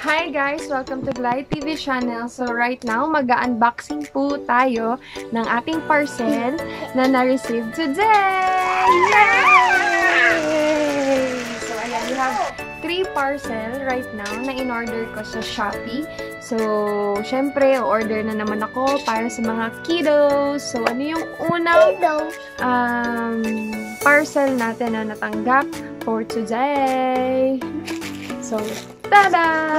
Hi guys! Welcome to Glide TV channel. So right now, mag-unboxing po tayo ng ating parcel na na-receive today! Yay! So ayan, we have 3 parcel right now na in-order ko sa Shopee. So, syempre, order na naman ako para sa mga kiddos. So, ano yung unang parcel natin na natanggap for today? So, tada!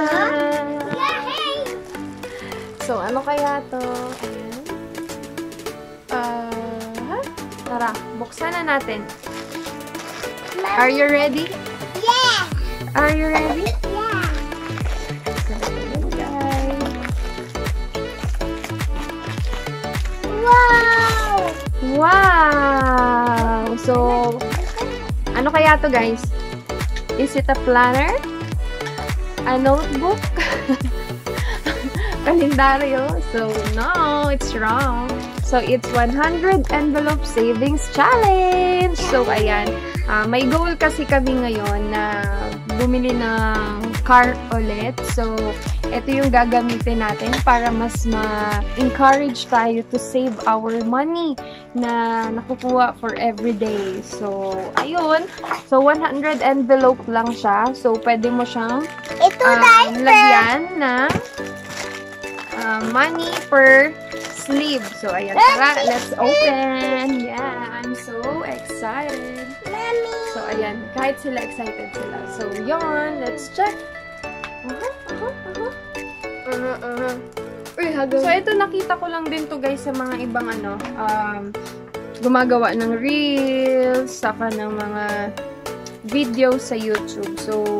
So, ano kaya to? Ayan. Tara, buksan na natin. Are you ready? Yeah! Are you ready? Yeah! Wow! Wow! So, ano kaya to guys? Is it a planner? A notebook? Kalendaryo? So, no, it's wrong. So, it's 100 envelope savings challenge. So, ayan. May goal kasi kami ngayon na bumili ng car ulit. So, ito yung gagamitin natin para mas ma-encourage tayo to save our money na nakukuha for everyday. So, ayun. So, 100 envelope lang siya. So, pwede mo siyang lagyan na money per sleeve. So, ayan. Tara, let's open. Yeah, I'm so excited. Mommy! So, ayan. Kahit sila excited sila. So, yun. Let's check. So, ito nakita ko lang din to guys sa mga ibang gumagawa ng reels, saka ng mga videos sa YouTube. So,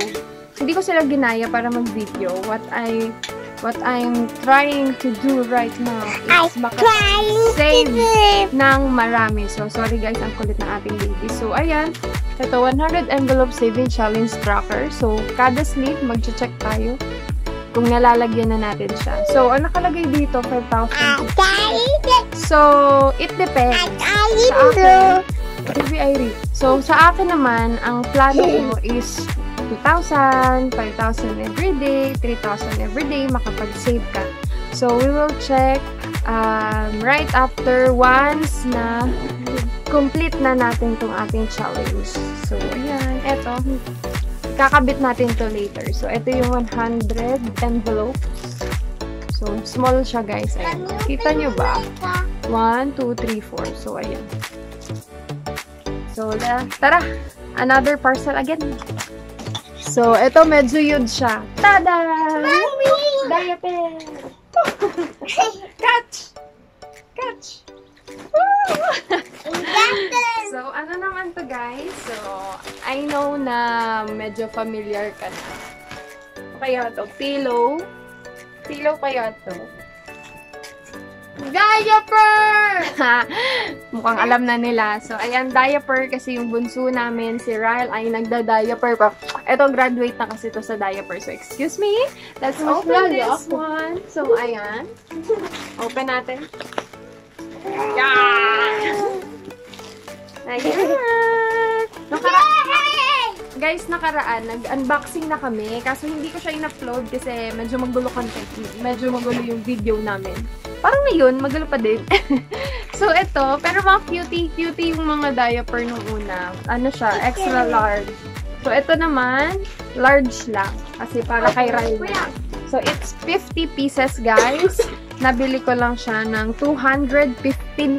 hindi ko sila ginaya para mag-video. What I'm trying to do right now is save ng marami. So, sorry guys, ang kulit na ating baby. So, ayan. Ito, 100 envelope saving challenge tracker. So, kada sleeve, mag-check tayo kung nalalagyan na natin siya. So, ang nakalagay dito, 5,000. So, it depends. Sa akin, maybe I read. So, sa akin naman, ang plano ko is 2,000, 5,000 everyday, 3,000 everyday, makapag-save ka. So, we will check right after once na complete na natin itong ating challenge. So, ayan. Eto. Kakabit natin to later. So, ito yung 100 envelopes. So, small siya, guys. Ayan. Kita nyo ba? 1, 2, 3, 4. So, ayan. So, tara! Another parcel again. So, ito medyo huge siya. Tada! Mommy! Diaper! Catch! Catch! So, ano naman to guys? So, I know na medyo familiar ka na. Kaya to? Pillow? Pillow kaya to? Diaper! Mukhang alam na nila. So, ayan, diaper kasi yung bunso namin, si Ryle, ay nagda-diaper pa. Ito, graduate na kasi to sa diaper. So, excuse me. Let's open this one. So, ayan. Open natin. Yeah! Ayan! Guys, nakaraan, nag-unboxing na kami. Kaso hindi ko siya in-upload kasi medyo magulo content. Medyo magulo yung video namin. Parang ngayon, magulo pa din. So, ito. Pero mga cutie yung mga diaper nung una. Ano siya? Extra large. So, ito naman, large lang. Kasi para kay Riley. So, it's 50 pieces, guys. Nabili ko lang siya ng 215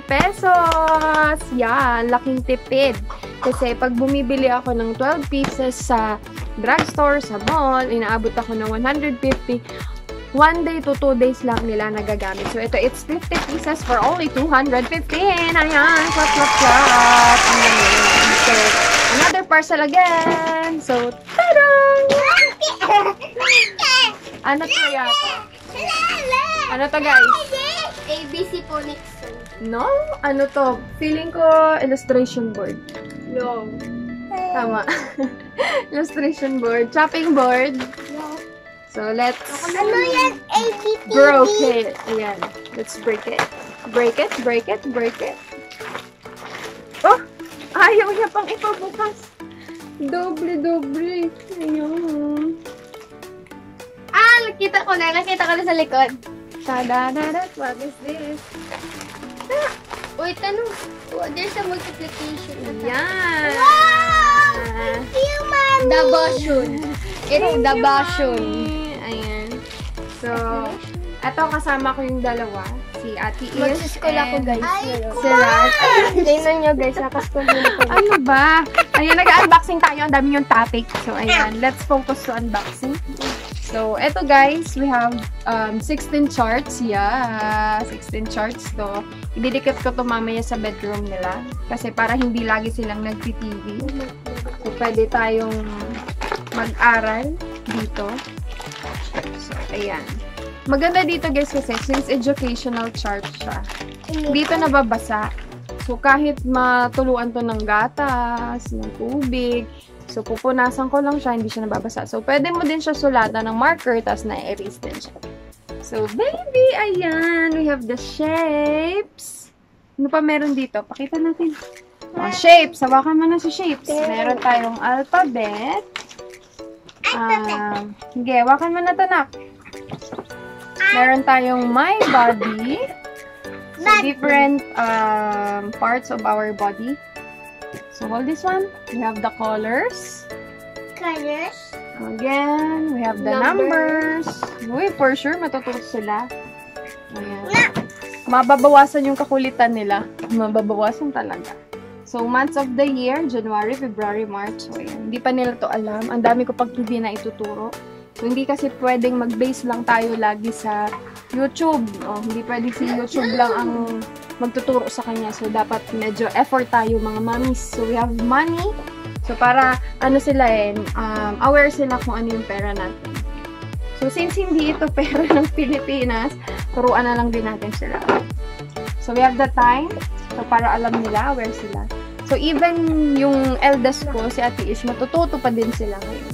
pesos. Yan, laking tipid. Kasi pag bumibili ako ng 12 pieces sa drugstore, sa mall, inaabot ako ng 150. 1 day to 2 days lang nila nagagamit. So, ito, it's 50 pieces for only 215. Ayan, clap, clap, clap. Ang galing. So, another parcel again. So, tada! Ano to yata? Ano to, guys? ABC po next. No? Ano to? Feeling ko illustration board. No. Tama. Illustration board. Chopping board. So, let's Ano yan? ABCD? broke it. Ayan. Let's break it. Break it, break it, break it. Oh! Ayaw niya pang ipabukas. Doble. Ayan. Nakita ko na sa likod. Ta-da-da-da. What is this? Uy, tanong. Oh, there's a multiplication. Yan. Wow! Thank you, Mommy! Dabashun. It's dabashun. Ayan. So, eto kasama ko yung dalawa. Si Ate Is. Mag-school ako, guys. Sila. Tingnan nyo, guys. Nakaskool din ako. Ano ba? Ayan, nag-unboxing tayo. Ang dami yung topic. So, ayan. Let's focus to unboxing. So, eto guys, we have 16 charts. Yeah, 16 charts to. Ididikit ko to mamaya sa bedroom nila. Kasi para hindi lagi silang nag-TV. So, pwede tayong mag-aral dito. So, ayan. Maganda dito guys kasi since educational chart siya. Dito nababasa. So, kahit matuluan to ng gatas, ng tubig, so, pupunasan ko lang siya, hindi siya nababasa. So, pwede mo din siya sulatan ng marker, tapos na-erase din siya. So, baby, ayan, we have the shapes. Ano pa meron dito? Pakita natin. Oh, shapes. Hawakan mo na si shapes. Meron tayong alphabet. Sige, hawakan mo na ito, nak. Meron tayong my body. So, different parts of our body. So, hold this one. We have the colors. Colors. Again, we have the numbers. Uy, for sure, matuturo sila. Ayan. Mababawasan yung kakulitan nila. Mababawasan talaga. So, months of the year, January, February, March. So, ayan. Hindi pa nila to alam. Ang dami ko pag hindi na ituturo. So, hindi kasi pwedeng mag-base lang tayo lagi sa YouTube. Oh, hindi pwedeng si YouTube lang ang magtuturo sa kanya. So, dapat medyo effort tayo mga mommies. So, we have money. So, para, ano sila aware sila kung ano yung pera natin. So, since hindi ito pera ng Pilipinas, turuan na lang din natin sila. So, we have the time. So, para alam nila, aware sila. So, even yung eldest ko, si Ate Is, matututo pa din sila ngayon.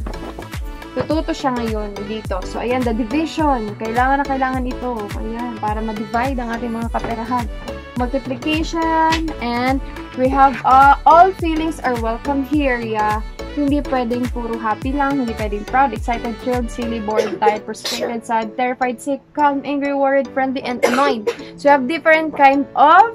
Tututo siya ngayon dito. So, ayan, the division. Kailangan na kailangan ito. Ayan, para ma-divide ang ating mga kaperahan. Multiplication, and we have all feelings are welcome here, yeah. Hindi pwedeng puro happy lang, hindi pwedeng proud, excited, thrilled, silly, bored, tired, frustrated, sad, terrified, sick, calm, angry, worried, friendly, and annoyed. So, you have different kind of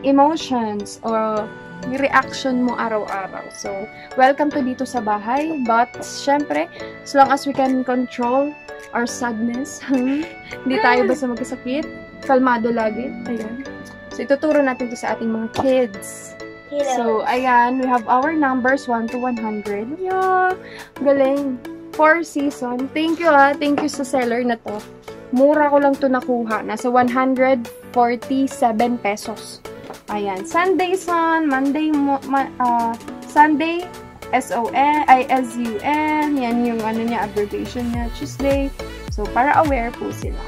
emotions or reaction mo araw-araw. So, welcome to dito sa bahay. But, syempre, as long as we can control our sadness, hindi tayo basta magkasakit, kalmado lagi. Ayan. So, ituturo natin to sa ating mga kids. So, ayan, we have our numbers 1 to 100. Yeah, galing. 4 season. Thank you Thank you sa seller na to. Mura ko lang to nakuha. Nasa 147 pesos. Ayan. Sunday Sun, Monday, Sunday, S-O-N. Yan yung ano niya, abbreviation niya. Tuesday. So, para aware po sila.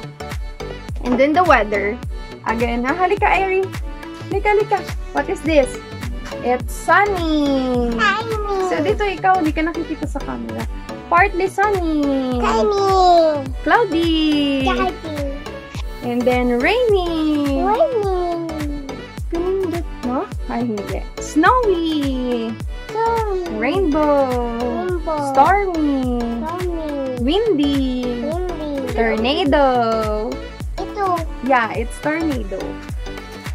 And then the weather. Again, halika, Airy. Halika. What is this? It's sunny. So, dito ikaw, hindi ka nakikita sa camera. Partly sunny. Cloudy. And then rainy. No? Ay, hindi. Snowy. Rainbow. Stormy. Windy. Tornado. Yeah, it's tornado.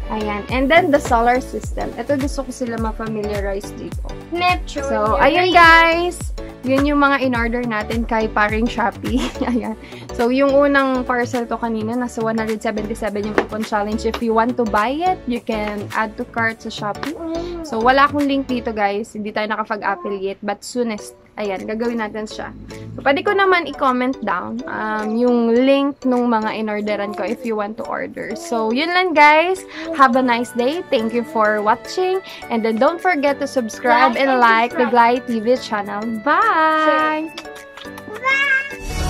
Ayan. And then, the solar system. Ito gusto ko sila ma-familiarize dito. Neptune. So, ayun guys. Yun yung mga in-order natin kay paring Shopee. Ayan. So, yung unang parcel ko kanina, nasa 177 yung coupon challenge. If you want to buy it, you can add to cart sa Shopee. So, wala akong link dito guys. Hindi tayo nakapag-affiliate. But soonest, ayan, gagawin natin siya. So, pwede ko naman i-comment down yung link nung mga in-orderan ko if you want to order. So, yun lang guys. Have a nice day. Thank you for watching. And then, don't forget to subscribe and like the Glide TV channel. Bye! Bye!